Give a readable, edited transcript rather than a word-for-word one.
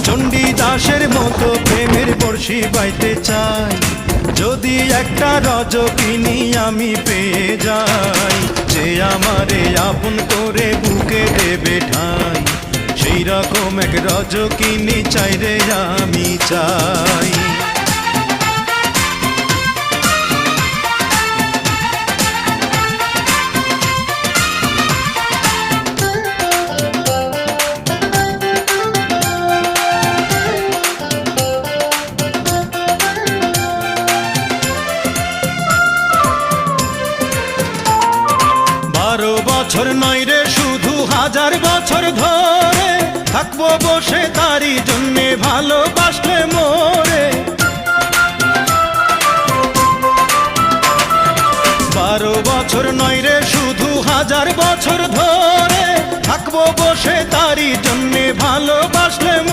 চণ্ডীদাসের মতো প্রেমের বর্ষি বাইতে চাই, যদি একটা রজকিনী আমি পেয়ে যাই, যে আমারে আপন করে বুকে দেবে ঠাই, সেই রকম এক রজকিনী চাই রে আমি চাই। বছর নয় রে শুধু 1000 বছর ধরে থাকবো বসে তারই জন্যে ভালোবাসলে মোরে। 12 বছর নয় রে শুধু 1000 বছর ধরে থাকবো বসে তারই জন্যে ভালোবাসলে